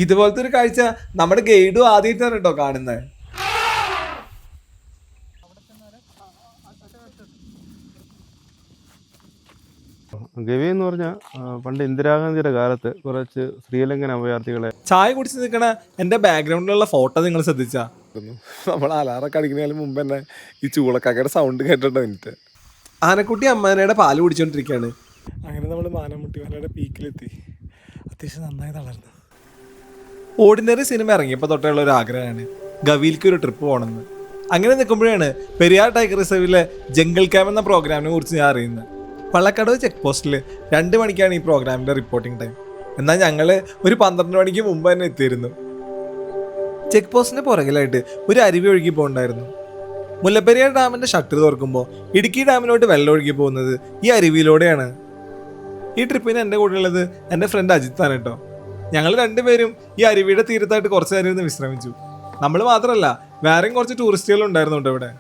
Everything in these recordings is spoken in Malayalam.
ഇതുപോലത്തെ ഒരു കാഴ്ച നമ്മുടെ ഗൈഡും ആദ്യമായിട്ടാണ് കേട്ടോ കാണുന്നത്. ഗവി എന്ന് പറഞ്ഞാൽ പണ്ട് ഇന്ദിരാഗാന്ധിയുടെ കാലത്ത് കുറച്ച് ശ്രീലങ്കൻ അഭയാർത്ഥികളെ ചായ കുടിച്ച് നിൽക്കണ എൻ്റെ ബാക്ക്ഗ്രൗണ്ടിലുള്ള ഫോട്ടോ നിങ്ങൾ ശ്രദ്ധിച്ചാ? നമ്മൾ അലാറൊക്കെ അടിക്കുന്നതിന് മുമ്പ് തന്നെ ഈ ചൂളക്കാക്കയുടെ സൗണ്ട് കേട്ടിട്ടോ എനിക്ക്. ആനക്കുട്ടി അമ്മാനയുടെ പാല് കുടിച്ചോണ്ടിരിക്കുകയാണ്. അങ്ങനെ നമ്മൾ മാനമുട്ടി മലയുടെ പീക്കിലെത്തി. അത്യാവശ്യം നന്നായി തളർന്നു. ഓർഡിനറി സിനിമ ഇറങ്ങിയപ്പോൾ തൊട്ടുള്ള ഒരു ആഗ്രഹമാണ് ഗവിയിലേക്ക് ഒരു ട്രിപ്പ് പോകണമെന്ന്. അങ്ങനെ നിൽക്കുമ്പോഴാണ് പെരിയാർ ടൈഗർ റിസർവിലെ ജംഗിൾ ക്യാമ്പ് എന്ന പ്രോഗ്രാമിനെ കുറിച്ച് ഞാൻ അറിയുന്നത്. പള്ളക്കടവ് ചെക്ക് പോസ്റ്റിൽ 2 മണിക്കാണ് ഈ പ്രോഗ്രാമിൻ്റെ റിപ്പോർട്ടിംഗ് ടൈം. എന്നാൽ ഞങ്ങൾ ഒരു 12 മണിക്ക് മുമ്പ് തന്നെ എത്തിയിരുന്നു. ചെക്ക് പോസ്റ്റിന് പുറകിലായിട്ട് ഒരു അരുവി ഒഴുകി പോകുന്നുണ്ടായിരുന്നു. മുല്ലപ്പെരിയാർ ഡാമിൻ്റെ ഷട്ടർ തുറക്കുമ്പോൾ ഇടുക്കി ഡാമിലോട്ട് വെള്ളം ഒഴുകി പോകുന്നത് ഈ അരുവിയിലൂടെയാണ്. ഈ ട്രിപ്പിന് എൻ്റെ കൂടെ ഉള്ളത് എൻ്റെ ഫ്രണ്ട് അജിത്താണ് കേട്ടോ. ഞങ്ങൾ 2 പേരും ഈ അരുവിയുടെ തീരത്തായിട്ട് കുറച്ച് നേരം ഇരുന്ന് വിശ്രമിച്ചു. നമ്മൾ മാത്രമല്ല, വേറെയും കുറച്ച് ടൂറിസ്റ്റുകളും ഉണ്ടായിരുന്നു കേട്ടോ ഇവിടെ.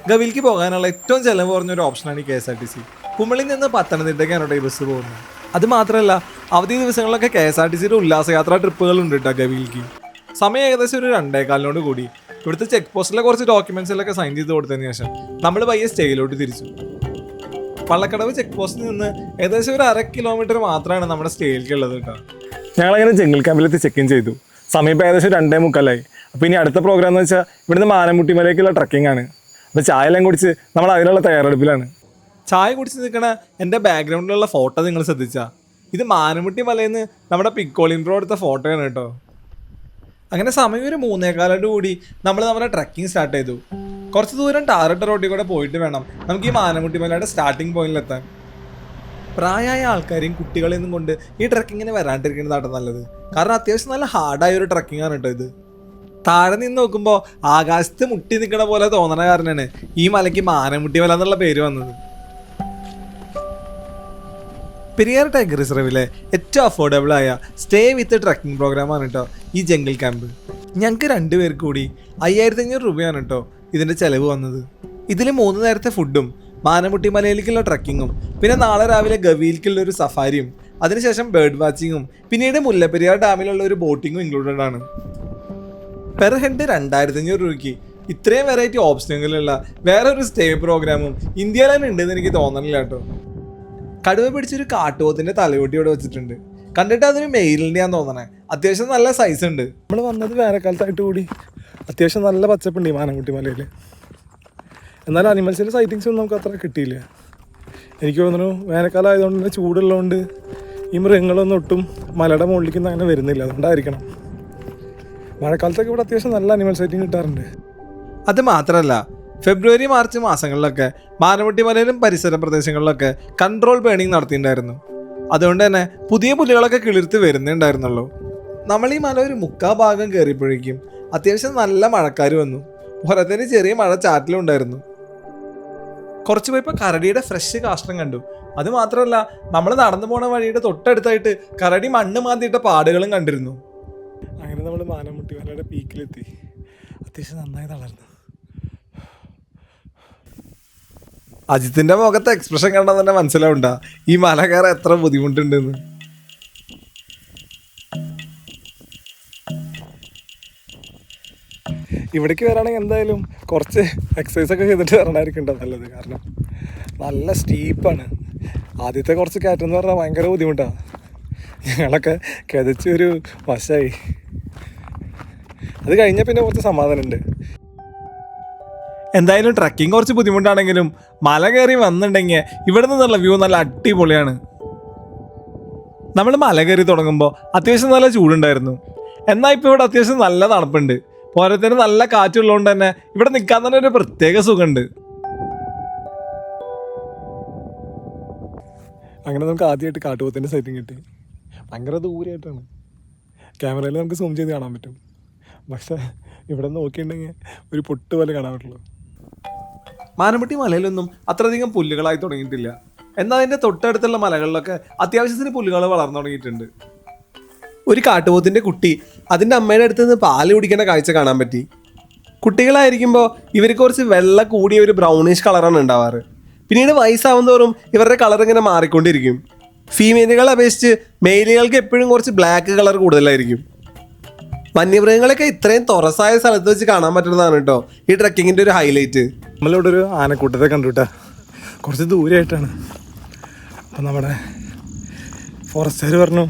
ഗവിയിലേക്ക് പോകാനുള്ള ഏറ്റവും ചിലവ് കുറഞ്ഞൊരു ഓപ്ഷനാണ് ഈ KSRTC. കുമളിയിൽ നിന്ന് പത്തനംതിട്ടയ്ക്കാണ് കേട്ടോ ഈ ബസ് പോകുന്നത്. അത് മാത്രമല്ല, അവധി ദിവസങ്ങളിലൊക്കെ KSRTCയുടെ ഉല്ലാസയാത്രാ ട്രിപ്പുകളുണ്ട് കേട്ടോ ഗവിയിലേക്ക്. സമയം ഏകദേശം ഒരു 2:15 കൂടി ഇവിടുത്തെ ചെക്ക് പോസ്റ്റിലെ കുറച്ച് ഡോക്യുമെന്റ്സിലൊക്കെ സൈൻ ചെയ്ത് കൊടുത്തതിന് ശേഷം നമ്മൾ പയ്യെ സ്റ്റേയിലോട്ട് തിരിച്ചു. പള്ളക്കടവ് ചെക്ക് പോസ്റ്റിൽ നിന്ന് ഏകദേശം ഒരു 1/2 കിലോമീറ്റർ മാത്രമാണ് നമ്മുടെ സ്റ്റേയിലേക്ക് ഉള്ളത് കേട്ടോ. ഞങ്ങളങ്ങനെ ജംഗിൾ ക്യാമ്പിലെത്തി ചെക്ക് ഇൻ ചെയ്തു. സമയം ഇപ്പോൾ ഏകദേശം 2:45. അപ്പോൾ ഇനി അടുത്ത പ്രോഗ്രാം എന്ന് വെച്ചാൽ ഇവിടുന്ന് മാനമുട്ടി മലയ്ക്കുള്ള ട്രക്കിംഗ് ആണ്. അപ്പോൾ ചായ എല്ലാം കുടിച്ച് നമ്മൾ അതിനുള്ള തയ്യാറെടുപ്പിലാണ്. ചായ കുടിച്ച് നിൽക്കണ എൻ്റെ ബാക്ക്ഗ്രൗണ്ടിലുള്ള ഫോട്ടോ നിങ്ങൾ ശ്രദ്ധിച്ചാ? ഇത് മാനമുട്ടി മലയിൽ നിന്ന് നമ്മുടെ പിക്കോളിൻ ബ്രോ എടുത്ത ഫോട്ടോയാണ് കേട്ടോ. അങ്ങനെ സമയം ഒരു 3:15 കൂടി നമ്മൾ നമ്മുടെ ട്രക്കിംഗ് സ്റ്റാർട്ട് ചെയ്തു. കുറച്ച് ദൂരം ടാറിട്ട റോഡിൽ കൂടെ പോയിട്ട് വേണം നമുക്ക് ഈ മാനമുട്ടി മലയുടെ സ്റ്റാർട്ടിംഗ് പോയിന്റിലെത്താൻ. പ്രായമായ ആൾക്കാരെയും കുട്ടികളെയും ഒന്നും കൊണ്ട് ഈ ട്രക്കിങ്ങിന് വരാണ്ടിരിക്കുന്നതാണ് നല്ലത്. കാരണം അത്യാവശ്യം നല്ല ഹാർഡായ ഒരു ട്രക്കിംഗ് ആണ് കേട്ടോ ഇത്. താഴെ നിന്ന് നോക്കുമ്പോൾ ആകാശത്ത് മുട്ടി നിൽക്കണ പോലെ തോന്നണ കാരണമാണ് ഈ മലയ്ക്ക് മാനമുട്ടി മല എന്നുള്ള പേര് വന്നത്. പെരിയാർ ടൈഗർ റിസർവിലെ ഏറ്റവും അഫോർഡബിൾ ആയ സ്റ്റേ വിത്ത് ട്രക്കിംഗ് പ്രോഗ്രാമാണ് കേട്ടോ ഈ ജംഗിൾ ക്യാമ്പ്. ഞങ്ങൾക്ക് 2 പേർക്ക് കൂടി 5500 രൂപയാണ് കേട്ടോ ഇതിൻ്റെ ചിലവ് വന്നത്. ഇതിൽ 3 നേരത്തെ ഫുഡും മാനമുട്ടി മലയിലേക്കുള്ള ട്രക്കിങ്ങും പിന്നെ നാളെ രാവിലെ ഗവിയിലേക്കുള്ള ഒരു സഫാരിയും അതിനുശേഷം ബേർഡ് വാച്ചിങ്ങും പിന്നീട് മുല്ലപ്പെരിയാർ ഡാമിലുള്ള ഒരു ബോട്ടിങ്ങും ഇൻക്ലൂഡഡ് ആണ്. പെർ ഹെഡ് 2500 രൂപയ്ക്ക് ഇത്രയും വെറൈറ്റി ഓപ്ഷനുകളുള്ള വേറൊരു സ്റ്റേ പ്രോഗ്രാമും ഇന്ത്യയിൽ തന്നെ ഉണ്ടെന്ന് എനിക്ക് തോന്നണില്ല കേട്ടോ. കടുവ പിടിച്ചൊരു കാട്ടുപോത്തിൻ്റെ തലയോട്ടി ഇവിടെ വെച്ചിട്ടുണ്ട്. കണ്ടിട്ട് അതൊരു മെയിലിൻ്റെയാന്ന് തോന്നണേ. അത്യാവശ്യം നല്ല സൈസ് ഉണ്ട്. നമ്മൾ വന്നത് വേനൽക്കാലത്തായിട്ട് കൂടി അത്യാവശ്യം നല്ല പച്ചപ്പുണ്ട് ഈ മാനമുട്ടി മലയിൽ. എന്നാൽ അനിമൽസിൻ്റെ സൈറ്റിങ്സ് ഒന്നും നമുക്ക് അത്ര കിട്ടിയില്ല. എനിക്ക് തോന്നുന്നു വേനൽക്കാലം ആയതുകൊണ്ട് തന്നെ ചൂടുള്ളതുകൊണ്ട് ഈ മൃഗങ്ങളൊന്നും ഒട്ടും മലയുടെ മുകളിലേക്കൊന്നും അങ്ങനെ വരുന്നില്ല. അതുകൊണ്ടായിരിക്കണം. മഴക്കാലത്തൊക്കെ ഇവിടെ അത്യാവശ്യം നല്ല അനിമൽ സൈറ്റിങ് കിട്ടാറുണ്ട്. അത് മാത്രമല്ല, ഫെബ്രുവരി മാർച്ച് മാസങ്ങളിലൊക്കെ മാനമുട്ടി മലയിലും പരിസര പ്രദേശങ്ങളിലൊക്കെ കൺട്രോൾ ബേണിംഗ് നടത്തിയിട്ടുണ്ടായിരുന്നു. അതുകൊണ്ട് തന്നെ പുതിയ പുലികളൊക്കെ കിളിർത്ത് വരുന്നുണ്ടായിരുന്നുള്ളൂ. നമ്മൾ ഈ മല ഒരു 3/4 ഭാഗം കയറിയപ്പോഴേക്കും അത്യാവശ്യം നല്ല മഴക്കാർ വന്നു. പുറത്തേന് ചെറിയ മഴ ചാറ്റിലും ഉണ്ടായിരുന്നു. കുറച്ച് പോയപ്പോൾ കരടിയുടെ ഫ്രഷ് കാഷ്ടം കണ്ടു. അത് മാത്രമല്ല, നമ്മൾ നടന്നു പോണ വഴിയുടെ തൊട്ടടുത്തായിട്ട് കരടി മണ്ണ് മാന്തിയിട്ട പാടുകളും കണ്ടിരുന്നു. അങ്ങനെ നമ്മൾ മാനമുട്ടി മലയുടെ പീക്കിലെത്തി. അത്യാവശ്യം നന്നായി തളർന്നു. അജിത്തിന്റെ മുഖത്തെ എക്സ്പ്രഷൻ കണ്ടാൽ തന്നെ മനസ്സിലാവുണ്ടാ ഈ മല കയറാൻ എത്ര ബുദ്ധിമുട്ടുണ്ടെന്ന്. ഇവിടേക്ക് വരാണെങ്കിൽ എന്തായാലും കുറച്ച് എക്സസൈസ് ഒക്കെ ചെയ്തിട്ട് വരണമായിരിക്കും നല്ലത്. കാരണം നല്ല സ്റ്റീപ്പാണ്. ആദ്യത്തെ കുറച്ച് കയറ്റെന്ന് പറഞ്ഞാൽ ഭയങ്കര ബുദ്ധിമുട്ടാണ്. ഞങ്ങളൊക്കെ കിതച്ച് ഒരു വശമായി. അത് കഴിഞ്ഞാൽ പിന്നെ കുറച്ച് സമാധാനമുണ്ട്. എന്തായാലും ട്രക്കിംഗ് കുറച്ച് ബുദ്ധിമുട്ടാണെങ്കിലും മല കയറി വന്നിട്ടുണ്ടെങ്കിൽ ഇവിടെ നിന്നുള്ള വ്യൂ നല്ല അടിപൊളിയാണ്. നമ്മൾ മല കയറി തുടങ്ങുമ്പോൾ അത്യാവശ്യം നല്ല ചൂടുണ്ടായിരുന്നു. എന്നാൽ ഇപ്പോൾ ഇവിടെ അത്യാവശ്യം നല്ല തണുപ്പുണ്ട്. പോരത്തിന് നല്ല കാറ്റുള്ളതുകൊണ്ട് തന്നെ ഇവിടെ നിൽക്കാൻ തന്നെ ഒരു പ്രത്യേക സുഖമുണ്ട്. അങ്ങനെ നമുക്ക് ആദ്യമായിട്ട് കാട്ടുപോത്തിൻ്റെ സൈറ്റിങ് കിട്ടി. ഭയങ്കര ദൂരമായിട്ടാണ്. ക്യാമറയിൽ നമുക്ക് സൂം ചെയ്ത് കാണാൻ പറ്റും. പക്ഷേ ഇവിടെ നോക്കിയിട്ടുണ്ടെങ്കിൽ ഒരു പൊട്ട് പോലെ കാണാൻ പറ്റുള്ളൂ. മാനമുട്ടി മലയിലൊന്നും അത്രയധികം പുല്ലുകളായി തുടങ്ങിയിട്ടില്ല. എന്നാൽ അതിൻ്റെ തൊട്ടടുത്തുള്ള മലകളിലൊക്കെ അത്യാവശ്യത്തിന് പുല്ലുകൾ വളർന്നു തുടങ്ങിയിട്ടുണ്ട്. ഒരു കാട്ടുപോത്തിൻ്റെ കുട്ടി അതിൻ്റെ അമ്മയുടെ അടുത്ത് നിന്ന് പാല് കുടിക്കേണ്ട കാഴ്ച കാണാൻ പറ്റി. കുട്ടികളായിരിക്കുമ്പോൾ ഇവർക്ക് കുറച്ച് വെള്ള കൂടിയ ഒരു ബ്രൗണിഷ് കളറാണ് ഉണ്ടാവാറ്. പിന്നീട് വയസ്സാവും തോറും ഇവരുടെ കളർ ഇങ്ങനെ മാറിക്കൊണ്ടിരിക്കും. ഫീമെയിലുകളെ അപേക്ഷിച്ച് മെയിലുകൾക്ക് എപ്പോഴും കുറച്ച് ബ്ലാക്ക് കളർ കൂടുതലായിരിക്കും. വന്യമൃഗങ്ങളൊക്കെ ഇത്രയും തുറസായ സ്ഥലത്ത് വെച്ച് കാണാൻ പറ്റുന്നതാണ് കേട്ടോ ഈ ട്രക്കിങ്ങിൻ്റെ ഒരു ഹൈലൈറ്റ്. നമ്മളിവിടെ ഒരു ആനക്കൂട്ടത്തെ കണ്ടുവിട്ടാ, കുറച്ച് ദൂരമായിട്ടാണ്. അപ്പോൾ നമ്മുടെ ഫോറസ്റ്റുകാർ പറഞ്ഞു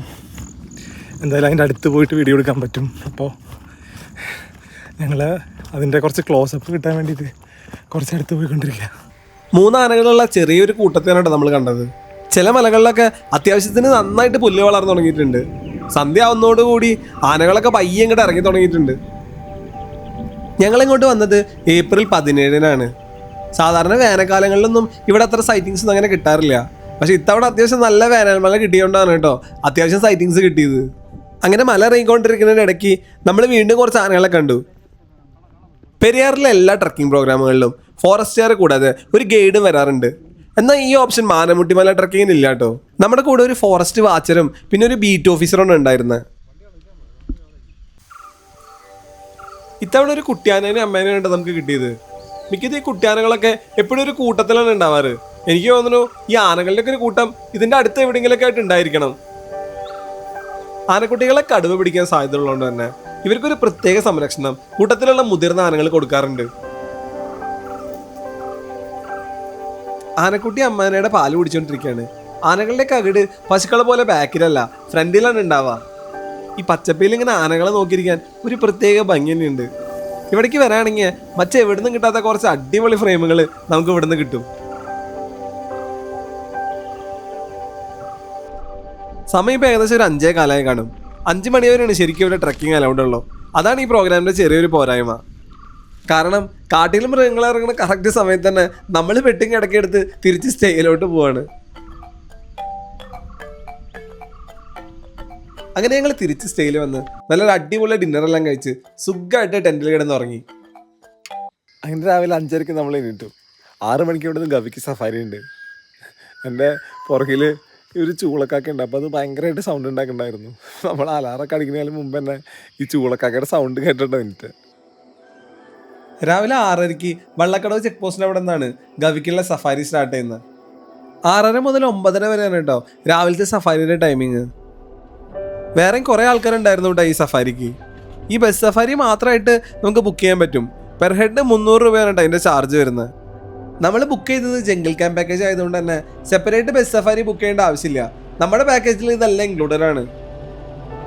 എന്തായാലും അതിൻ്റെ അടുത്ത് പോയിട്ട് വീഡിയോ എടുക്കാൻ പറ്റും. അപ്പോൾ ഞങ്ങൾ അതിൻ്റെ കുറച്ച് ക്ലോസപ്പ് കിട്ടാൻ വേണ്ടിയിട്ട് കുറച്ച് അടുത്ത് പോയിക്കൊണ്ടിരിക്കുക. 3 ആനകളുള്ള ചെറിയൊരു കൂട്ടത്തെയാണ് കേട്ടോ നമ്മൾ കണ്ടത്. ചില മലകളിലൊക്കെ അത്യാവശ്യത്തിന് നന്നായിട്ട് പുല്ല് വളർന്നു തുടങ്ങിയിട്ടുണ്ട്. സന്ധ്യ ആവുന്നതോടുകൂടി ആനകളൊക്കെ പയ്യെ ഇങ്ങോട്ട് ഇറങ്ങി തുടങ്ങിയിട്ടുണ്ട്. ഞങ്ങളിങ്ങോട്ട് വന്നത് ഏപ്രിൽ 17-നാണ്. സാധാരണ വേനൽക്കാലങ്ങളിലൊന്നും ഇവിടെ അത്ര സൈറ്റിങ്സ് ഒന്നും അങ്ങനെ കിട്ടാറില്ല. പക്ഷെ ഇത്തവണ അത്യാവശ്യം നല്ല വേനൽമല കിട്ടിയോണ്ടാണ് കേട്ടോ അത്യാവശ്യം സൈറ്റിങ്സ് കിട്ടിയത്. അങ്ങനെ മല ഇറങ്ങിക്കൊണ്ടിരിക്കുന്നതിനിടയ്ക്ക് നമ്മൾ വീണ്ടും കുറച്ച് ആനകളെ കണ്ടു. പെരിയാറിലെ എല്ലാ ട്രക്കിംഗ് പ്രോഗ്രാമുകളിലും ഫോറസ്റ്റുകാർ കൂടാതെ ഒരു ഗൈഡും വരാറുണ്ട്. എന്നാൽ ഈ ഓപ്ഷൻ മാനമുട്ടിമല ട്രക്കിങ്ങിന് ഇല്ല കേട്ടോ. നമ്മുടെ കൂടെ ഒരു ഫോറസ്റ്റ് വാച്ചറും പിന്നെ ഒരു ബീറ്റ് ഓഫീസറും ഉണ്ടായിരുന്നത്. ഇത്തവണ ഒരു കുട്ടിയാനേനെ അമ്മേനെയാണ് നമുക്ക് കിട്ടിയത്. മിക്കത് ഈ കുട്ടിയാനകളൊക്കെ എപ്പോഴും ഒരു കൂട്ടത്തിലാണ് ഉണ്ടാവാറ്. എനിക്ക് തോന്നുന്നു ഈ ആനകളുടെ ഒക്കെ ഒരു കൂട്ടം ഇതിന്റെ അടുത്ത് എവിടെയെങ്കിലൊക്കെ ആയിട്ട് ഉണ്ടായിരിക്കണം. ആനക്കുട്ടികളെ കടുവ പിടിക്കാൻ സാധ്യത ഉള്ളതുകൊണ്ട് തന്നെ ഇവർക്കൊരു പ്രത്യേക സംരക്ഷണം കൂട്ടത്തിലുള്ള മുതിർന്ന ആനകൾ കൊടുക്കാറുണ്ട്. ആനക്കുട്ടി അമ്മാനയുടെ പാല് കുടിച്ചോണ്ടിരിക്കുകയാണ്. ആനകളുടെ കകിട് പശുക്കളെ പോലെ ബാക്കിലല്ല ഫ്രണ്ടിലാണ് ഉണ്ടാവുക. ഈ പച്ചപ്പയിൽ ഇങ്ങനെ ആനകളെ നോക്കിയിരിക്കാൻ ഒരു പ്രത്യേക ഭംഗി തന്നെയുണ്ട്. ഇവിടേക്ക് വരാണെങ്കിൽ മറ്റെവിടുന്നും കിട്ടാത്ത കുറച്ച് അടിപൊളി ഫ്രെയിമുകൾ നമുക്ക് ഇവിടുന്ന് കിട്ടും. സമയം ഇപ്പോൾ ഏകദേശം ഒരു 5:15 കാണും. 5 മണി വരെയാണ് ശരിക്കും ഇവിടെ ട്രക്കിംഗ് അലൗഡ് ഉള്ളൂ. അതാണ് ഈ പ്രോഗ്രാമിൻ്റെ ചെറിയൊരു പോരായ്മ. കാരണം കാട്ടിലും മൃഗങ്ങൾ ഇറങ്ങുന്ന കറക്റ്റ് സമയത്ത് തന്നെ നമ്മൾ വെട്ടിങ് ഇടയ്ക്കെടുത്ത് തിരിച്ച് സ്റ്റേയിലോട്ട് പോവാണ്. അങ്ങനെ ഞങ്ങൾ തിരിച്ച് സ്റ്റേയിൽ വന്ന് നല്ലൊരു അടിപൊളി ഡിന്നറെല്ലാം കഴിച്ച് സുഖമായിട്ട് ടെൻറ്റിൽ കിടന്നുറങ്ങി. അങ്ങനെ രാവിലെ 5:30 നമ്മൾ എണീറ്റു. 6 മണിക്ക് ഇവിടെ നിന്ന് ഗവിക്ക് സഫാരി ഉണ്ട്. എൻ്റെ പുറകിൽ ഒരു ചൂളക്കാക്ക ഉണ്ട്. അപ്പോൾ അത് ഭയങ്കരമായിട്ട് സൗണ്ട് ഉണ്ടാക്കുന്നുണ്ടായിരുന്നു. നമ്മൾ അലാറൊക്കെ അടിക്കുന്നതിന് മുമ്പ് തന്നെ ഈ ചൂളക്കാക്കയുടെ സൗണ്ട് കേട്ടിട്ടോ എനിക്ക്. രാവിലെ 6:30 വള്ളക്കടവ് ചെക്ക് പോസ്റ്റിൻ്റെ അവിടെ നിന്നാണ് ഗവിക്കുള്ള സഫാരി സ്റ്റാർട്ട് ചെയ്യുന്നത്. 6:30 മുതൽ 9:30 വരെയാണ് കേട്ടോ രാവിലത്തെ സഫാരിയുടെ ടൈമിങ്. വേറെയും കുറേ ആൾക്കാരുണ്ടായിരുന്നു കേട്ടോ ഈ സഫാരിക്ക്. ഈ ബസ് സഫാരി മാത്രമായിട്ട് നമുക്ക് ബുക്ക് ചെയ്യാൻ പറ്റും. പെർ ഹെഡ് 300 രൂപയാണ് കേട്ടോ അതിൻ്റെ ചാർജ് വരുന്നത്. നമ്മൾ ബുക്ക് ചെയ്തത് ജംഗിൾ ക്യാമ്പ് പാക്കേജ് ആയതുകൊണ്ട് തന്നെ സെപ്പറേറ്റ് ബസ് സഫാരി ബുക്ക് ചെയ്യേണ്ട ആവശ്യമില്ല. നമ്മുടെ പാക്കേജിൽ ഇതെല്ലാം ഇൻക്ലൂഡഡ് ആണ്.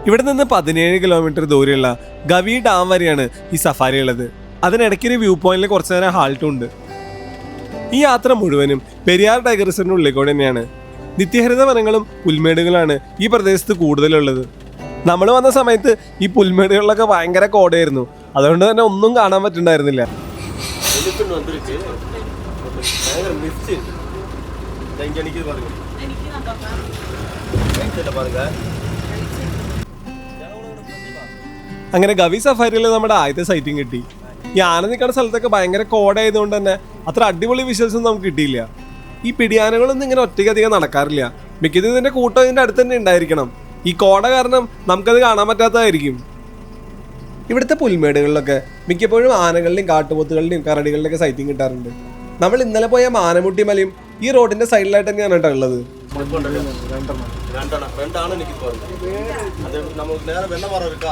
ഇവിടെ നിന്ന് 17 കിലോമീറ്റർ ദൂരെയുള്ള ഗവി ഡാം വരെയാണ് ഈ സഫാരി ഉള്ളത്. അതിനിടയ്ക്കൊരു വ്യൂ പോയിന്റിൽ കുറച്ച് നേരം ഹാൾട്ടും ഉണ്ട്. ഈ യാത്ര മുഴുവനും പെരിയാർ ടൈഗർ റിസർവിൻ്റെ ഉള്ളിൽക്കൂടെ തന്നെയാണ്. നിത്യഹരിത വനങ്ങളും പുൽമേടുകളാണ് ഈ പ്രദേശത്ത് കൂടുതലുള്ളത്. നമ്മൾ വന്ന സമയത്ത് ഈ പുൽമേടുകളിലൊക്കെ ഭയങ്കര കോടയായിരുന്നു. അതുകൊണ്ട് തന്നെ ഒന്നും കാണാൻ പറ്റുന്നുണ്ടായിരുന്നില്ല. അങ്ങനെ ഗവി സഫാരിയിൽ നമ്മുടെ ആദ്യത്തെ സൈറ്റിംഗ് കിട്ടി. ഈ ആന നിൽക്കുന്ന സ്ഥലത്തൊക്കെ ഭയങ്കര കോടയായതുകൊണ്ട് തന്നെ അത്ര അടിപൊളി വിഷ്വൽസ് ഒന്നും നമുക്ക് കിട്ടിയില്ല. ഈ പിടിയാനകളൊന്നും ഇങ്ങനെ ഒറ്റയ്ക്കധികം നടക്കാറില്ല. മിക്കതും ഇതിന്റെ കൂട്ടം ഇതിന്റെ അടുത്ത് തന്നെ ഉണ്ടായിരിക്കണം. ഈ കോട കാരണം നമുക്കത് കാണാൻ പറ്റാത്തതായിരിക്കും. ഇവിടുത്തെ പുൽമേടുകളിലൊക്കെ മിക്കപ്പോഴും ആനകളുടെയും കാട്ടുപോത്തുകളുടെയും കരടികളുടെയും ഒക്കെ സൈറ്റിംഗ് കിട്ടാറുണ്ട്. നമ്മൾ ഇന്നലെ പോയ മാനമുട്ടി മലയും ഈ റോഡിന്റെ സൈഡിലായിട്ട് തന്നെയാണ് കേട്ടോ ഉള്ളത്.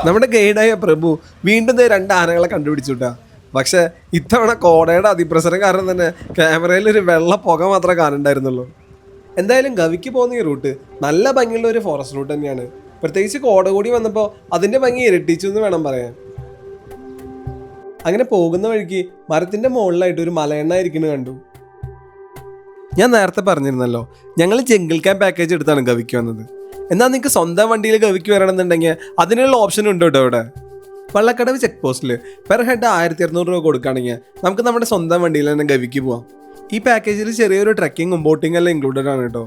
നമ്മുടെ ഗൈഡായ പ്രഭു വീണ്ടും 2 ആനകളെ കണ്ടുപിടിച്ചുട്ടാ. പക്ഷെ ഇത്തവണ കോടയുടെ അതിപ്രസരം കാരണം തന്നെ ക്യാമറയിൽ ഒരു വെള്ള പുക മാത്രമേ കാണുന്നുണ്ടായിരുന്നുള്ളൂ. എന്തായാലും ഗവിക്ക് പോകുന്ന ഈ റൂട്ട് നല്ല ഭംഗിയുള്ള ഒരു ഫോറസ്റ്റ് റൂട്ട് തന്നെയാണ്. പ്രത്യേകിച്ച് കോട കൂടി വന്നപ്പോൾ അതിൻ്റെ ഭംഗി ഇരട്ടിച്ചു എന്ന് വേണം പറയാൻ. അങ്ങനെ പോകുന്ന വഴിക്ക് മരത്തിൻ്റെ മുകളിലായിട്ട് ഒരു മലയെണ്ണ ഇരിക്കുന്നത് കണ്ടു. ഞാൻ നേരത്തെ പറഞ്ഞിരുന്നല്ലോ, ഞങ്ങൾ ജംഗിൾ ക്യാമ്പ് പാക്കേജ് എടുത്താണ് ഗവിക്ക് വന്നത്. എന്നാൽ നിങ്ങൾക്ക് സ്വന്തം വണ്ടിയിൽ ഗവിക്ക് വരണമെന്നുണ്ടെങ്കിൽ അതിനുള്ള ഓപ്ഷൻ ഉണ്ട് കേട്ടോ ഇവിടെ. വള്ളക്കടവ് ചെക്ക് പോസ്റ്റിൽ പെർ ഹെഡ് 1200 രൂപ കൊടുക്കുകയാണെങ്കിൽ നമുക്ക് നമ്മുടെ സ്വന്തം വണ്ടിയിൽ തന്നെ ഗവിക്ക് പോവാം. ഈ പാക്കേജിൽ ചെറിയൊരു ട്രക്കിങ്ങും ബോട്ടിങ്ങും എല്ലാം ഇൻക്ലൂഡഡ് ആണ് കേട്ടോ.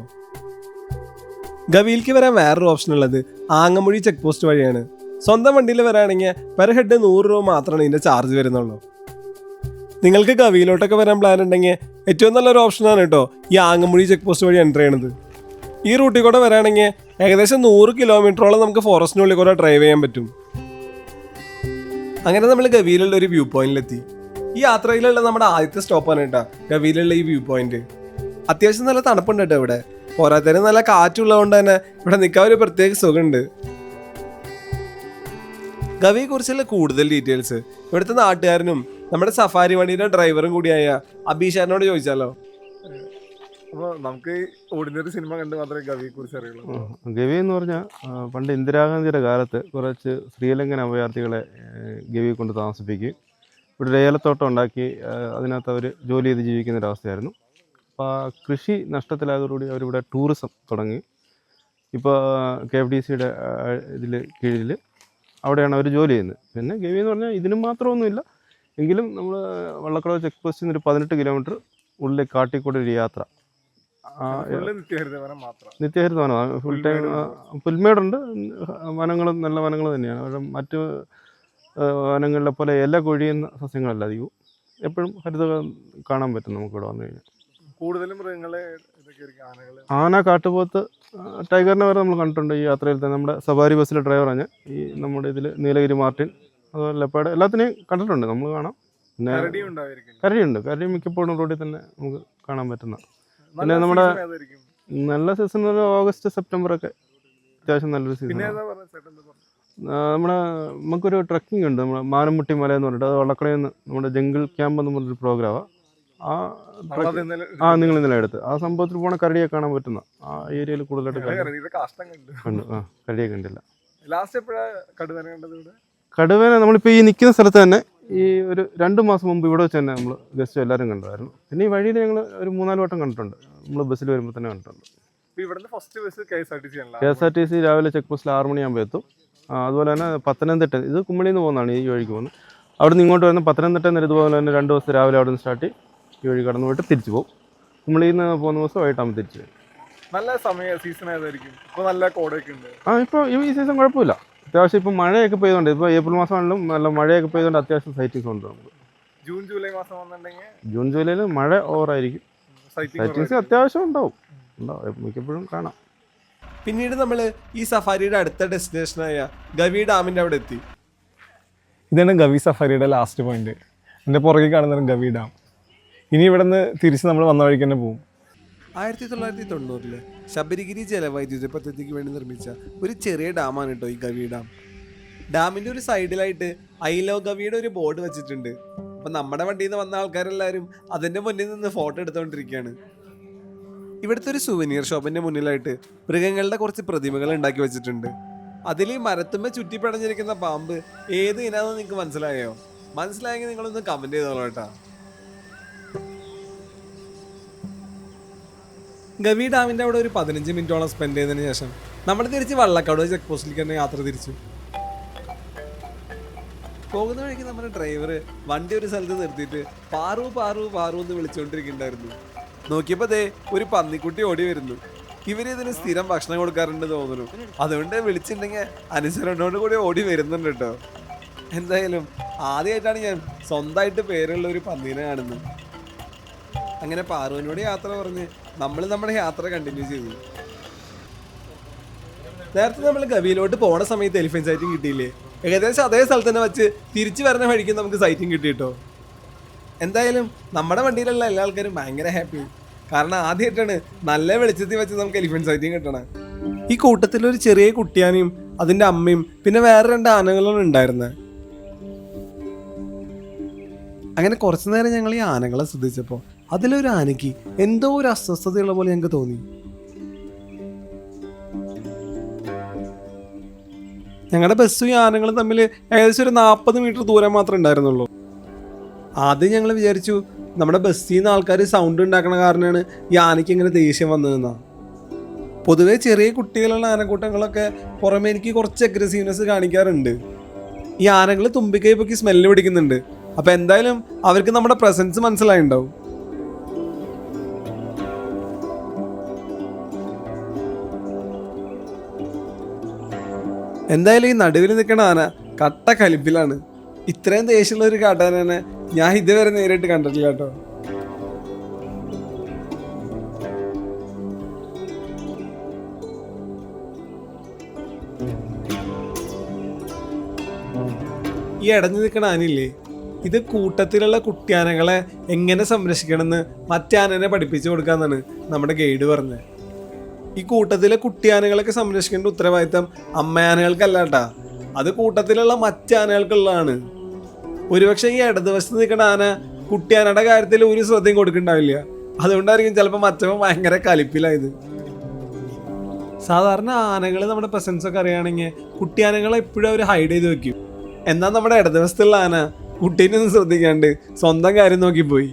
ഗവിയിലേക്ക് വരാൻ വേറൊരു ഓപ്ഷൻ ഉള്ളത് ആങ്ങമൊഴി ചെക്ക് പോസ്റ്റ് വഴിയാണ്. സ്വന്തം വണ്ടിയിൽ വരാണെങ്കിൽ പെർ ഹെഡ് 100 രൂപ മാത്രമാണ് ഇതിൻ്റെ ചാർജ് വരുന്നുള്ളൂ. നിങ്ങൾക്ക് ഗവിയിലോട്ടൊക്കെ വരാൻ പ്ലാൻ ഉണ്ടെങ്കിൽ ഏറ്റവും നല്ലൊരു ഓപ്ഷനാണ് കേട്ടോ ഈ ആങ്ങമൊഴി ചെക്ക് പോസ്റ്റ് വഴി എൻ്റർ ചെയ്യണത്. ഈ റൂട്ടിൽ കൂടെ വരാണെങ്കിൽ ഏകദേശം 100 കിലോമീറ്ററോളം നമുക്ക് ഫോറസ്റ്റിനുള്ളിൽ കൂടെ ഡ്രൈവ് ചെയ്യാൻ പറ്റും. അങ്ങനെ നമ്മൾ ഗവിയിലുള്ള ഒരു വ്യൂ പോയിന്റിലെത്തി. ഈ യാത്രയിലുള്ള നമ്മുടെ ആദ്യത്തെ സ്റ്റോപ്പാണ് കേട്ടോ ഗവിയിലുള്ള ഈ വ്യൂ പോയിന്റ്. അത്യാവശ്യം നല്ല തണുപ്പുണ്ട് കേട്ടോ ഇവിടെ. പോരാത്തതിന് നല്ല കാറ്റുള്ളതുകൊണ്ട് തന്നെ ഇവിടെ നിൽക്കാൻ ഒരു പ്രത്യേക സുഖമുണ്ട്. ഗവിയെ കുറിച്ചുള്ള കൂടുതൽ ഡീറ്റെയിൽസ് ഇവിടുത്തെ നാട്ടുകാരനും നമ്മുടെ സഫാരി വണ്ടിയുടെ ഡ്രൈവറും കൂടിയായ അബീഷാറിനോട് ചോദിച്ചാലോ? അപ്പോൾ നമുക്ക് ഓർഡിനറി സിനിമ കണ്ട് മാത്രമേ ഗവിയെ കുറിച്ച് അറിയുള്ളൂ. ഗവി എന്ന് പറഞ്ഞാൽ പണ്ട് ഇന്ദിരാഗാന്ധിയുടെ കാലത്ത് കുറച്ച് ശ്രീലങ്കൻ അഭയാർത്ഥികളെ ഗവി കൊണ്ട് താമസിപ്പിക്കുകയും ഇവിടെ ഒരു ഏലത്തോട്ടം ഉണ്ടാക്കി അതിനകത്ത് അവർ ജോലി ചെയ്ത് ജീവിക്കുന്ന ഒരവസ്ഥയായിരുന്നു. അപ്പോൾ ആ കൃഷി നഷ്ടത്തിലായതോടുകൂടി അവരിവിടെ ടൂറിസം തുടങ്ങി. ഇപ്പോൾ KFDC ഇതിൽ കീഴിൽ അവിടെയാണ് അവർ ജോലി ചെയ്യുന്നത്. പിന്നെ ഗവി എന്ന് പറഞ്ഞാൽ ഇതിനും മാത്രമൊന്നുമില്ല, എങ്കിലും നമ്മൾ വള്ളക്കടവ് ചെക്ക് പോസ്റ്റിൽ നിന്ന് ഒരു 18 കിലോമീറ്റർ ഉള്ളിൽ കാട്ടിക്കൂടെ ഒരു യാത്ര. നിത്യഹരിത വനമാണ്, ഫുൾ ടൈം പുൽമേടുണ്ട്, വനങ്ങളും നല്ല വനങ്ങൾ തന്നെയാണ്. പക്ഷേ മറ്റ് വനങ്ങളിലെ പോലെ ഇല കൊഴിയുന്ന സസ്യങ്ങളല്ല അധികവും, എപ്പോഴും ഹരിത കാണാൻ പറ്റും നമുക്കിവിടെ വന്നു കഴിഞ്ഞാൽ. കൂടുതലും മൃഗങ്ങളെ ആന, കാട്ടുപോത്ത്, ടൈഗറിനെ വരെ നമ്മൾ കണ്ടിട്ടുണ്ട് ഈ യാത്രയിൽ തന്നെ. നമ്മുടെ സഫാരി ബസ്സിലെ ഡ്രൈവറാണ് ഈ നമ്മുടെ ഇതിൽ നീലഗിരി മാർട്ടിൻ, അതുപോലെ ലെപ്പാഡ്, എല്ലാത്തിനെയും കണ്ടിട്ടുണ്ട് നമ്മൾ കാണാം. പിന്നെ കരടിയുണ്ട്, കരടി മിക്കപ്പോഴും റോഡിൽ തന്നെ നമുക്ക് കാണാൻ പറ്റുന്ന. പിന്നെ നമ്മുടെ നല്ല സീസൺ ഒരു ഓഗസ്റ്റ് സെപ്റ്റംബർ ഒക്കെ അത്യാവശ്യം നല്ലൊരു സീസൺ. നമുക്കൊരു ട്രക്കിംഗ് ഉണ്ട്, നമ്മുടെ മാനംമുട്ടി മല എന്ന് പറഞ്ഞിട്ട്, അത് വള്ളക്കടയിൽ നിന്ന് നമ്മുടെ ജംഗിൾ ക്യാമ്പ് എന്ന് പറഞ്ഞൊരു പ്രോഗ്രാമാണ്. നിങ്ങൾ ഇന്നലെ എടുത്ത് ആ സംഭവത്തിൽ പോണ കരടിയെ കാണാൻ പറ്റുന്ന ആ ഏരിയയിൽ കൂടുതലായിട്ട് കണ്ടു. കരടിയെ കണ്ടില്ല. കടുവേനെ നമ്മളിപ്പോൾ ഈ നിൽക്കുന്ന സ്ഥലത്ത് തന്നെ ഈ ഒരു 2 മാസം മുമ്പ് ഇവിടെ വെച്ച് തന്നെ നമ്മൾ ഗസ്റ്റ് എല്ലാവരും കണ്ടായിരുന്നു. പിന്നെ ഈ വഴിയിൽ ഞങ്ങൾ ഒരു 3-4 വട്ടം കണ്ടിട്ടുണ്ട്, നമ്മൾ ബസ്സിൽ വരുമ്പോൾ തന്നെ കണ്ടിട്ടുണ്ട്. KSRTC രാവിലെ ചെക്ക് പോസ്റ്റിൽ 6 മണിയാകുമ്പോൾ എത്തും. അതുപോലെ തന്നെ പത്തനംതിട്ട, ഇത് കുമ്മളിയിൽ നിന്ന് പോകുന്നതാണ് ഈ വഴിക്ക് പോകുന്നത്. അവിടെ നിന്ന് ഇങ്ങോട്ട് വരുന്ന പത്തനംതിട്ട ഇതുപോലെ തന്നെ 2 ദിവസം രാവിലെ അവിടെ നിന്ന് സ്റ്റാർട്ട് ചെയ്യും, ഈ വഴി കടന്നു പോയിട്ട് തിരിച്ചു പോകും. കുമ്മളിയിൽ നിന്ന് പോകുന്ന ദിവസം വൈകിട്ടാകുമ്പോൾ തിരിച്ചു വരും. നല്ല സീസൺ ആയതായിരിക്കും. ഇപ്പോൾ നല്ല കോടയൊക്കെ ഉണ്ട്. ഇപ്പോൾ ഈ സീസൺ കുഴപ്പമില്ല. അത്യാവശ്യം ഇപ്പോൾ മഴയൊക്കെ പെയ്തുകൊണ്ട്, ഇപ്പോൾ ഏപ്രിൽ മാസമാണെങ്കിലും നല്ല മഴയൊക്കെ പെയ്തുകൊണ്ട് അത്യാവശ്യം സൈറ്റിങ്സ് ഉണ്ട് നമുക്ക്. ജൂൺ ജൂലൈ മാസം വന്നിട്ടുണ്ടെങ്കിൽ ജൂൺ ജൂലൈയിൽ മഴ ഓവറായിരിക്കും, സൈറ്റിങ്സ് അത്യാവശ്യം ഉണ്ടാവും, മിക്കപ്പോഴും കാണാം. പിന്നീട് നമ്മൾ ഈ സഫാരിയുടെ അടുത്ത ഡെസ്റ്റിനേഷനായ ഗവി ഡാമിൻ്റെ അവിടെ എത്തി. ഇതാണ് ഗവി സഫാരിയുടെ ലാസ്റ്റ് പോയിന്റ്. എൻ്റെ പുറകെ കാണുന്നതാണ് ഗവി ഡാം. ഇനി ഇവിടെ നിന്ന് തിരിച്ച് നമ്മൾ വന്ന വഴിക്ക് തന്നെ പോകും. 1990 ശബരിഗിരി ജലവൈദ്യുത പദ്ധതിക്ക് വേണ്ടി നിർമ്മിച്ച ഒരു ചെറിയ ഡാമാണ് കേട്ടോ ഈ ഗവി ഡാം. ഡാമിൻ്റെ ഒരു സൈഡിലായിട്ട് ഐ ലവ് ഗവിയുടെ ഒരു ബോർഡ് വെച്ചിട്ടുണ്ട്. അപ്പം നമ്മുടെ വണ്ടിയിൽ നിന്ന് വന്ന ആൾക്കാരെല്ലാവരും അതിൻ്റെ മുന്നിൽ നിന്ന് ഫോട്ടോ എടുത്തുകൊണ്ടിരിക്കുകയാണ്. ഇവിടുത്തെ ഒരു സുവനീർ ഷോപ്പിൻ്റെ മുന്നിലായിട്ട് മൃഗങ്ങളുടെ കുറച്ച് പ്രതിമകൾ ഉണ്ടാക്കി വെച്ചിട്ടുണ്ട്. അതിൽ ഈ മരത്തുമ്മ ചുറ്റിപ്പടഞ്ഞിരിക്കുന്ന പാമ്പ് ഏത് ഇനാന്ന് നിങ്ങൾക്ക് മനസ്സിലായോ? മനസ്സിലായെങ്കിൽ നിങ്ങളൊന്ന് കമൻറ്റ് ചെയ്തോളൂ കേട്ടോ. ഗവി ഡാമിൻ്റെ അവിടെ ഒരു 15 മിനിറ്റോളം സ്പെൻഡ് ചെയ്തതിന് ശേഷം നമ്മൾ തിരിച്ച് വള്ളക്കാട് ചെക്ക് പോസ്റ്റിലേക്ക് തന്നെ യാത്ര തിരിച്ചു. പോകുന്ന വഴിക്ക് നമ്മുടെ ഡ്രൈവർ വണ്ടി ഒരു സ്ഥലത്ത് നിർത്തിയിട്ട് പാറു പാറു പാറു എന്ന് വിളിച്ചുകൊണ്ടിരിക്കുന്നുണ്ടായിരുന്നു. നോക്കിയപ്പോൾ ദേ ഒരു പന്നിക്കുട്ടി ഓടി വരുന്നു. ഇവരിതിന് സ്ഥിരം ഭക്ഷണം കൊടുക്കാറുണ്ട് തോന്നുന്നു, അതുകൊണ്ട് വിളിച്ചിട്ടുണ്ടെങ്കിൽ അനുസരണയോട് കൂടി ഓടി വരുന്നുണ്ട് കേട്ടോ. എന്തായാലും ആദ്യമായിട്ടാണ് ഞാൻ സ്വന്തമായിട്ട് പേരുള്ള ഒരു പന്നീനെ കാണുന്നത്. അങ്ങനെ പാറുവിനോട് യാത്ര പറഞ്ഞ് നമ്മൾ നമ്മുടെ യാത്ര കണ്ടിന്യൂ ചെയ്തു. നേരത്തെ നമ്മൾ ഗവിയിലോട്ട് പോണ സമയത്ത് എലിഫന്റ് സൈറ്റിംഗ് കിട്ടിയില്ലേ? ഏകദേശം അതേ സ്ഥലത്ത് തന്നെ വെച്ച് തിരിച്ചു വരുന്ന വഴിക്ക് നമുക്ക് സൈറ്റിംഗ് കിട്ടി കേട്ടോ. എന്തായാലും നമ്മുടെ വണ്ടിയിലുള്ള എല്ലാ ആൾക്കാരും ഭയങ്കര ഹാപ്പി, കാരണം ആദ്യമായിട്ടാണ് നല്ല വെളിച്ചത്തിൽ വെച്ച് നമുക്ക് എലിഫന്റ് സൈറ്റിംഗ് കിട്ടണം. ഈ കൂട്ടത്തിൽ ഒരു ചെറിയ കുട്ടിയാനയും അതിൻ്റെ അമ്മയും പിന്നെ വേറെ 2 ആനകളും ഉണ്ടായിരുന്നത്. അങ്ങനെ കുറച്ചു നേരം ഞങ്ങൾ ഈ ആനകളെ ശ്രദ്ധിച്ചപ്പോൾ അതിലൊരു ആനയ്ക്ക് എന്തോ ഒരു അസ്വസ്ഥതയുള്ള പോലെ ഞങ്ങൾക്ക് തോന്നി. ഞങ്ങളുടെ ബസ്സും ഈ ആനകളും തമ്മിൽ ഏകദേശം ഒരു 40 മീറ്റർ ദൂരം മാത്രമേ ഉണ്ടായിരുന്നുള്ളൂ. ആദ്യം ഞങ്ങൾ വിചാരിച്ചു നമ്മുടെ ബസ്സിൽ നിന്ന് ആൾക്കാർ സൗണ്ട് ഉണ്ടാക്കണ കാരണമാണ് ഈ ആനയ്ക്ക് ഇങ്ങനെ ദേഷ്യം വന്നതെന്നാണ്. പൊതുവേ ചെറിയ കുട്ടികളുള്ള ആനക്കൂട്ടങ്ങളൊക്കെ പുറമെ എനിക്ക് കുറച്ച് അഗ്രസീവ്നെസ് കാണിക്കാറുണ്ട്. ഈ ആനകൾ തുമ്പിക്കൈ പൊക്കി സ്മെല്ല് പിടിക്കുന്നുണ്ട്. അപ്പം എന്തായാലും അവർക്ക് നമ്മുടെ പ്രസൻസ് മനസ്സിലായിണ്ടാവും. എന്തായാലും ഈ നടുവിൽ നിൽക്കുന്ന ആന കട്ട കലിപ്പിലാണ്. ഇത്രയും ദേഷ്യമുള്ള ഒരു കാട്ടാനെ ഞാൻ ഇതുവരെ നേരിട്ട് കണ്ടിട്ടില്ല കേട്ടോ. ഈ ഇടഞ്ഞു നിൽക്കണ ആനയില്ലേ, ഇത് കൂട്ടത്തിലുള്ള കുട്ടിയാനകളെ എങ്ങനെ സംരക്ഷിക്കണമെന്ന് മറ്റാനനെ പഠിപ്പിച്ചു കൊടുക്കാന്നാണ് നമ്മുടെ ഗൈഡ് പറഞ്ഞത്. ഈ കൂട്ടത്തിലെ കുട്ടിയാനകളൊക്കെ സംരക്ഷിക്കേണ്ട ഉത്തരവാദിത്തം അമ്മയാനകൾക്കല്ല കേട്ടാ, അത് കൂട്ടത്തിലുള്ള മറ്റാനകൾക്കുള്ളതാണ്. ഒരുപക്ഷെ ഈ ഇടതുവശത്ത് നിൽക്കുന്ന ആന കുട്ടിയാനയുടെ കാര്യത്തിൽ ഒരു ശ്രദ്ധയും കൊടുക്കണ്ടാവില്ല. അതുകൊണ്ടായിരിക്കും ചിലപ്പോൾ മറ്റവൻ ഭയങ്കര കലിപ്പിലായത്. സാധാരണ ആനകൾ നമ്മുടെ പ്രസൻസ് ഒക്കെ അറിയുകയാണെങ്കിൽ കുട്ടിയാനകളെ എപ്പോഴും അവർ ഹൈഡ് ചെയ്ത് വെക്കും. എന്നാൽ നമ്മുടെ ഇടതുവശത്തുള്ള ആന കുട്ടീനെ ഒന്നും ശ്രദ്ധിക്കാണ്ട് സ്വന്തം കാര്യം നോക്കിപ്പോയി.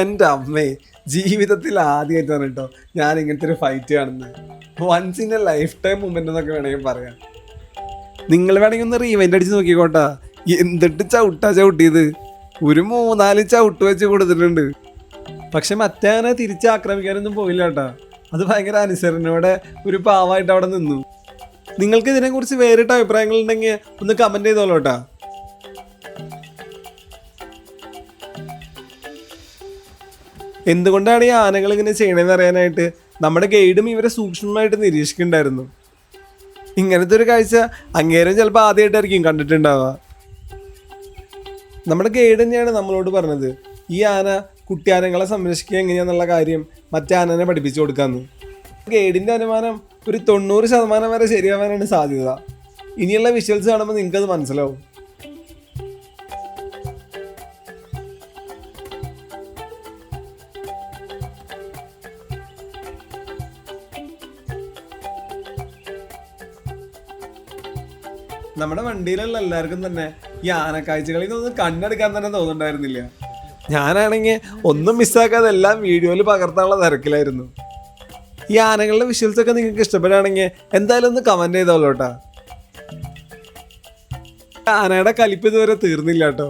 എൻ്റെ അമ്മേ, ജീവിതത്തിൽ ആദ്യമായിട്ടാണ് കേട്ടോ ഞാൻ ഇങ്ങനത്തെ ഒരു ഫൈറ്റ് കാണുന്നത്. Once in a lifetime moment എന്നൊക്കെ വേണമെങ്കിൽ പറയാം. നിങ്ങൾ വേണമെങ്കിൽ ഒന്ന് റീവൈൻഡ് അടിച്ച് നോക്കിക്കോട്ടാ. എന്തിട്ട് ചവിട്ടിയത് ഒരു 3-4 ചവിട്ട് വെച്ച് കൊടുത്തിട്ടുണ്ട്. പക്ഷെ മറ്റേ തിരിച്ച് ആക്രമിക്കാനൊന്നും പോയില്ല കേട്ടാ. അത് ഭയങ്കര അനുസരണയോടെ ഒരു പാവമായിട്ട് അവിടെ നിന്നു. നിങ്ങൾക്ക് ഇതിനെക്കുറിച്ച് വേറിട്ട അഭിപ്രായങ്ങളുണ്ടെങ്കിൽ ഒന്ന് കമൻറ്റ് ചെയ്തോളൂ കേട്ടാ. എന്തുകൊണ്ടാണ് ഈ ആനകൾ ഇങ്ങനെ ചെയ്യണമെന്ന് അറിയാനായിട്ട് നമ്മുടെ ഗൈഡും ഇവരെ സൂക്ഷ്മമായിട്ട് നിരീക്ഷിക്കുന്നുണ്ടായിരുന്നു. ഇങ്ങനത്തെ ഒരു കാഴ്ച അങ്ങേരും ചിലപ്പോൾ ആദ്യമായിട്ടായിരിക്കും കണ്ടിട്ടുണ്ടാവുക. നമ്മുടെ ഗൈഡ് തന്നെയാണ് നമ്മളോട് പറഞ്ഞത് ഈ ആന കുട്ടിയാനകളെ സംരക്ഷിക്കുക എങ്ങനെയാന്നുള്ള കാര്യം മറ്റേ ആനനെ പഠിപ്പിച്ചു കൊടുക്കാമെന്ന്. ഗൈഡിൻ്റെ അനുമാനം ഒരു 90% വരെ ശരിയാവാനാണ് സാധ്യത. ഇനിയുള്ള വിഷ്വൽസ് കാണുമ്പോൾ നിങ്ങൾക്കത് മനസ്സിലാവും. നമ്മുടെ വണ്ടിയിലുള്ള എല്ലാവർക്കും തന്നെ ഈ ആനക്കാഴ്ചകളിൽ നിന്നൊന്നും കണ്ണെടുക്കാൻ തന്നെ തോന്നുന്നുണ്ടായിരുന്നില്ല. ഞാനാണെങ്കിൽ ഒന്നും മിസ്സാക്കാതെ എല്ലാം വീഡിയോയിൽ പകർത്താനുള്ള തിരക്കിലായിരുന്നു. ഈ ആനകളുടെ വിഷ്വൽസൊക്കെ നിങ്ങൾക്ക് ഇഷ്ടപ്പെടുകയാണെങ്കിൽ എന്തായാലും ഒന്ന് കമൻറ്റ് ചെയ്തോളൂ കേട്ടോ. ആനയുടെ കലിപ്പ് ഇതുവരെ തീർന്നില്ല കേട്ടോ.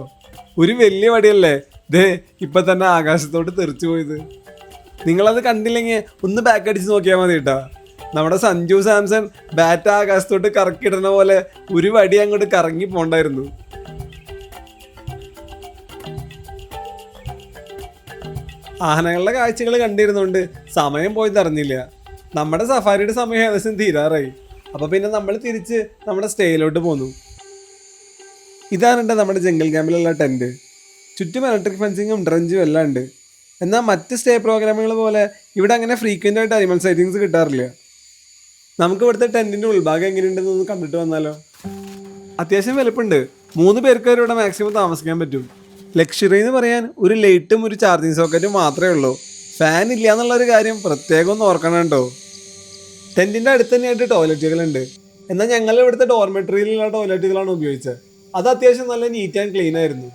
ഒരു വലിയ വടിയല്ലേ ദേ ഇപ്പം തന്നെ ആകാശത്തോട്ട് തെറിച്ചു പോയത്. നിങ്ങളത് കണ്ടില്ലെങ്കിൽ ഒന്ന് ബാക്ക് അടിച്ച് നോക്കിയാൽ മതി കേട്ടോ. നമ്മുടെ സഞ്ജു സാംസൺ ബാറ്റ് ആകാശത്തോട്ട് കറക്കിടുന്ന പോലെ ഒരു വടി അങ്ങോട്ട് കറങ്ങി പോണ്ടായിരുന്നു. ആനകളുടെ കാഴ്ചകൾ കണ്ടിരുന്നുകൊണ്ട് സമയം പോയി അറിഞ്ഞില്ല. നമ്മുടെ സഫാരിയുടെ സമയം ഏകദേശം തീരാറായി. അപ്പോൾ പിന്നെ നമ്മൾ തിരിച്ച് നമ്മുടെ സ്റ്റേയിലോട്ട് പോന്നു. ഇതാണ് നമ്മുടെ ജംഗിൾ ക്യാമ്പിലുള്ള ടെൻറ്റ്. ചുറ്റും ഇലക്ട്രിക് ഫെൻസിങ്ങും ഡ്രഞ്ചും എല്ലാം ഉണ്ട്. എന്നാൽ മറ്റ് സ്റ്റേ പ്രോഗ്രാമുകൾ പോലെ ഇവിടെ അങ്ങനെ ഫ്രീക്വൻ്റ് ആയിട്ട് അനിമൽ സൈറ്റിങ്സ് കിട്ടാറില്ല. നമുക്ക് ഇവിടുത്തെ ടെൻറ്റിൻ്റെ ഉൾഭാഗം എങ്ങനെയുണ്ടെന്നൊന്ന് കണ്ടിട്ട് വന്നാലോ. അത്യാവശ്യം വലുപ്പമുണ്ട്. 3 പേർക്ക് വരെ ഇവിടെ മാക്സിമം താമസിക്കാൻ പറ്റും. ലക്ഷറി എന്ന് പറയാൻ ഒരു ലൈറ്റും ഒരു ചാർജിങ് സോക്കറ്റും മാത്രമേ ഉള്ളൂ. ഫാൻ ഇല്ല എന്നുള്ളൊരു കാര്യം പ്രത്യേകം ഒന്ന് ഓർക്കണം കേട്ടോ. ടെൻറ്റിൻ്റെ അടുത്ത് തന്നെയായിട്ട് ടോയ്ലറ്റുകളുണ്ട്. എന്നാൽ ഞങ്ങൾ ഇവിടുത്തെ ഡോർമെട്രിയിലുള്ള ടോയ്ലറ്റുകളാണ് ഉപയോഗിച്ചത്. അത് അത്യാവശ്യം നല്ല നീറ്റ് ആൻഡ് ക്ലീൻ ആയിരുന്നു.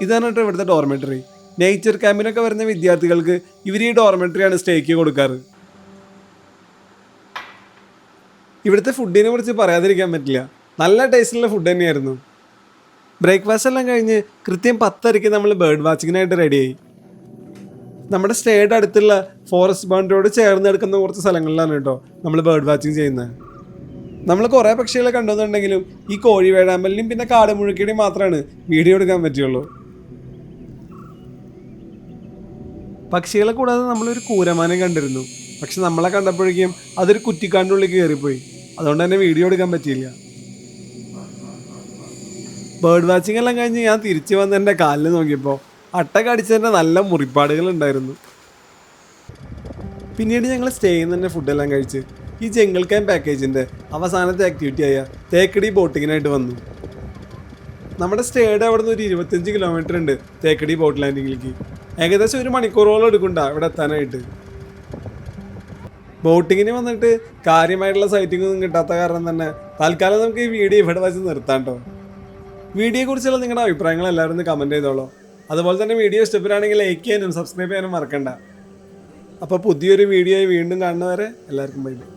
ഇതാണ് കേട്ടോ ഇവിടുത്തെ ഡോർമെട്രി. നേച്ചർ ക്യാമ്പിനൊക്കെ വരുന്ന വിദ്യാർത്ഥികൾക്ക് ഇവർ ഈ ഡോർമെട്രിയാണ് സ്റ്റേക്ക് കൊടുക്കാറ്. ഇവിടുത്തെ ഫുഡിനെ കുറിച്ച് പറയാതിരിക്കാൻ പറ്റില്ല. നല്ല ടേസ്റ്റുള്ള ഫുഡ് തന്നെയായിരുന്നു. ബ്രേക്ക്ഫാസ്റ്റ് എല്ലാം കഴിഞ്ഞ് കൃത്യം 10:30 നമ്മൾ ബേർഡ് വാച്ചിങ്ങിനായിട്ട് റെഡിയായി. നമ്മുടെ സ്റ്റേയുടെ അടുത്തുള്ള ഫോറസ്റ്റ് ബൗണ്ടറിയോട് ചേർന്ന് എടുക്കുന്ന കുറച്ച് സ്ഥലങ്ങളിലാണ് കേട്ടോ നമ്മൾ ബേർഡ് വാച്ചിങ് ചെയ്യുന്നത്. നമ്മൾ കുറേ പക്ഷികളെ കണ്ടുവന്നുണ്ടെങ്കിലും ഈ കോഴി വേഴാമ്പലിനും പിന്നെ കാട് മുഴുക്കിയുടെയും മാത്രമാണ് വീഡിയോ എടുക്കാൻ പറ്റുള്ളൂ. പക്ഷികളെ കൂടാതെ നമ്മളൊരു കൂരമാനം കണ്ടിരുന്നു. പക്ഷെ നമ്മളെ കണ്ടപ്പോഴേക്കും അതൊരു കുറ്റിക്കാടിൻ്റെ ഉള്ളിൽ കയറിപ്പോയി. അതുകൊണ്ട് തന്നെ വീഡിയോ എടുക്കാൻ പറ്റിയില്ല. ബേർഡ് വാച്ചിങ് എല്ലാം കഴിഞ്ഞ് ഞാൻ തിരിച്ചു വന്ന് എൻ്റെ കാലിൽ നോക്കിയപ്പോൾ അട്ട കടിച്ചതിൻ്റെ നല്ല മുറിപ്പാടുകൾ ഉണ്ടായിരുന്നു. പിന്നീട് ഞങ്ങൾ സ്റ്റേ ചെയ്യുന്ന തന്നെ ഫുഡെല്ലാം കഴിച്ച് ഈ ജംഗിൾ ക്യാമ്പ് പാക്കേജിൻ്റെ അവസാനത്തെ ആക്ടിവിറ്റിയായ തേക്കടി ബോട്ടിങ്ങിനായിട്ട് വന്നു. നമ്മുടെ സ്റ്റേയുടെ അവിടെ നിന്ന് ഒരു 25 കിലോമീറ്റർ ഉണ്ട് തേക്കടി ബോട്ട് ലാൻഡിങ്ങിലേക്ക്. ഏകദേശം 1 മണിക്കൂറോളം എടുക്കണ്ട ഇവിടെ എത്താനായിട്ട്. ബോട്ടിങ്ങിന് വന്നിട്ട് കാര്യമായിട്ടുള്ള സൈറ്റിംഗ് ഒന്നും കിട്ടാത്ത കാരണം തന്നെ തൽക്കാലം നമുക്ക് ഈ വീഡിയോ ഇവിടെ വെച്ച് നിർത്താം കേട്ടോ. വീഡിയോയെക്കുറിച്ചുള്ള നിങ്ങളുടെ അഭിപ്രായങ്ങൾ എല്ലാവരും ഒന്ന് കമൻറ്റ് ചെയ്തോളൂ. അതുപോലെ തന്നെ വീഡിയോ ഇഷ്ടപ്പെടുകയാണെങ്കിൽ ലൈക്ക് ചെയ്യാനും സബ്സ്ക്രൈബ് ചെയ്യാനും മറക്കണ്ട. അപ്പോൾ പുതിയൊരു വീഡിയോയിൽ വീണ്ടും കാണുന്നവരെ എല്ലാവർക്കും ബൈ ബൈ.